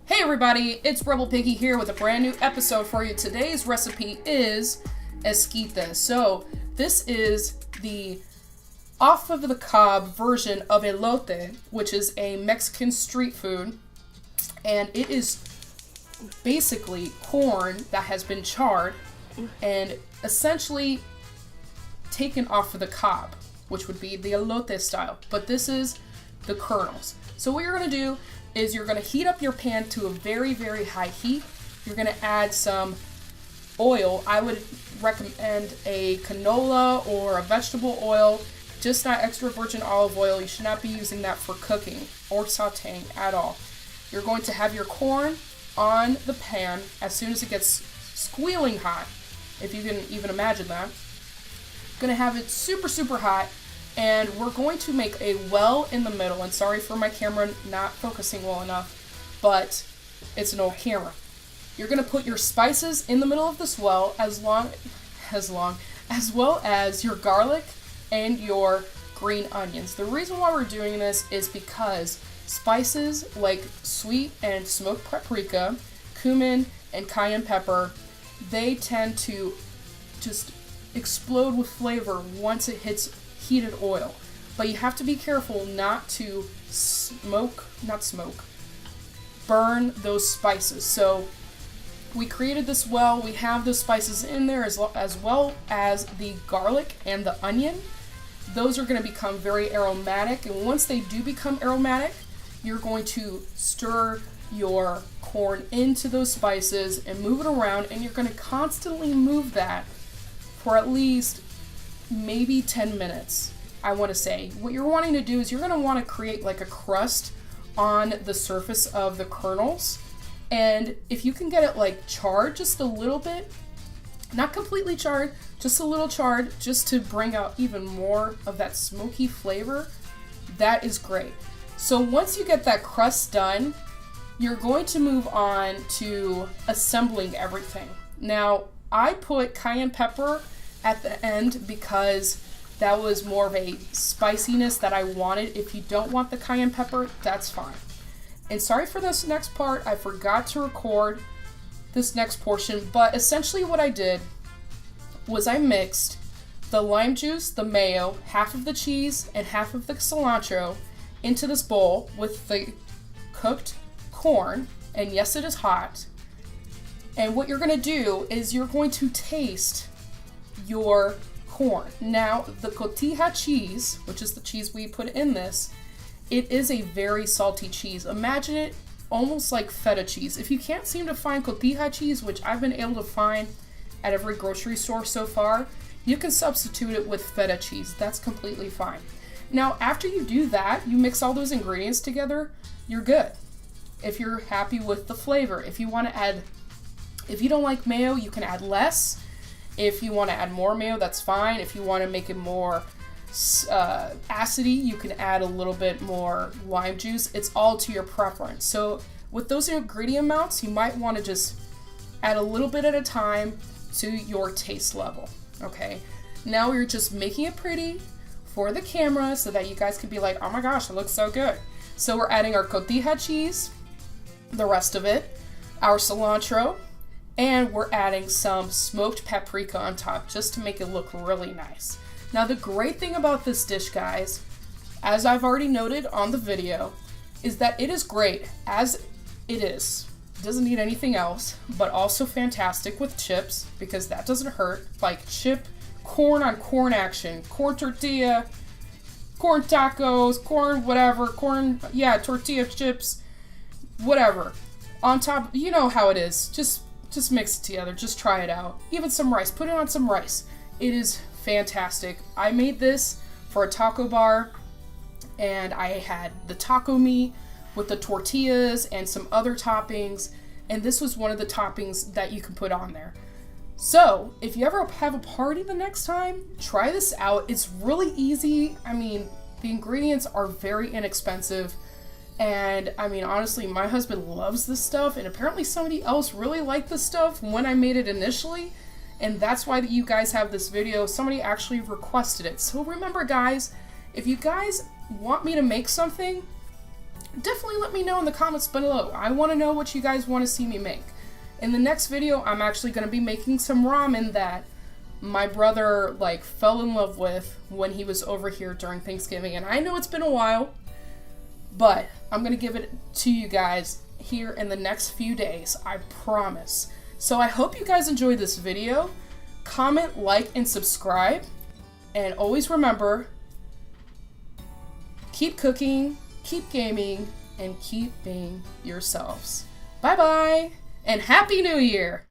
Hey everybody, it's Rebel Piggy here with a brand new episode for you. Today's recipe is Esquites. So this is the off of the cob version of elote, which is a Mexican street food. And it is basically corn that has been charred and essentially taken off of the cob, which would be the elote style. But this is the kernels. So what you're going to do is you're going to heat up your pan to a very, very high heat. You're going to add some oil. I would recommend a canola or a vegetable oil, just not extra virgin olive oil. You should not be using that for cooking or sauteing at all. You're going to have your corn on the pan as soon as it gets squealing hot, if you can even imagine that. You're going to have it super, super hot. And we're going to make a well in the middle. And sorry for my camera not focusing well enough, but it's an old camera. You're going to put your spices in the middle of this well as well as your garlic and your green onions. The reason why we're doing this is because spices like sweet and smoked paprika, cumin, and cayenne pepper, they tend to just explode with flavor once it hits heated oil. But you have to be careful not to burn those spices. So we created this well, we have those spices in there as well as the garlic and the onion. Those are going to become very aromatic, and once they do become aromatic, you're going to stir your corn into those spices and move it around, and you're going to constantly move that for at least maybe 10 minutes, I want to say. What you're wanting to do is you're going to want to create like a crust on the surface of the kernels. And if you can get it like charred just a little bit, not completely charred, just a little charred, just to bring out even more of that smoky flavor, that is great. So once you get that crust done, you're going to move on to assembling everything. Now, I put cayenne pepper at the end because that was more of a spiciness that I wanted. If you don't want the cayenne pepper, that's fine. And sorry for this next part, I forgot to record this next portion, but essentially what I did was I mixed the lime juice, the mayo, half of the cheese, and half of the cilantro into this bowl with the cooked corn, and yes, it is hot. And what you're going to do is you're going to taste your corn. Now, the cotija cheese, which is the cheese we put in this, it is a very salty cheese. Imagine it almost like feta cheese. If you can't seem to find cotija cheese, which I've been able to find at every grocery store so far, you can substitute it with feta cheese. That's completely fine. Now, after you do that, you mix all those ingredients together, you're good. If you're happy with the flavor, if you don't like mayo, you can add less. If you want to add more mayo, that's fine. If you want to make it more acidy, you can add a little bit more lime juice. It's all to your preference. So with those ingredient amounts, you might want to just add a little bit at a time to your taste level. Okay. Now you're just making it pretty for the camera so that you guys can be like, oh my gosh, it looks so good. So we're adding our cotija cheese, the rest of it, our cilantro, and we're adding some smoked paprika on top just to make it look really nice. Now, the great thing about this dish, guys, as I've already noted on the video, is that it is great as it is. It doesn't need anything else, but also fantastic with chips because that doesn't hurt. Like corn on corn action, corn tortilla, corn tacos, corn whatever, tortilla chips, whatever. On top, you know how it is. Just mix it together. Just try it out. Even some rice. Put it on some rice. It is fantastic. I made this for a taco bar, and I had the taco meat with the tortillas and some other toppings, and this was one of the toppings that you can put on there. So, if you ever have a party the next time, try this out. It's really easy. I mean, the ingredients are very inexpensive. And I mean, honestly, my husband loves this stuff, and apparently somebody else really liked this stuff when I made it initially, and that's why you guys have this video. Somebody actually requested it. So remember, guys, if you guys want me to make something, definitely let me know in the comments below. I want to know what you guys want to see me make. In the next video, I'm actually going to be making some ramen that my brother like fell in love with when he was over here during Thanksgiving. And I know it's been a while, but I'm going to give it to you guys here in the next few days. I promise. So I hope you guys enjoyed this video. Comment, like, and subscribe. And always remember, keep cooking, keep gaming, and keep being yourselves. Bye-bye, and Happy New Year!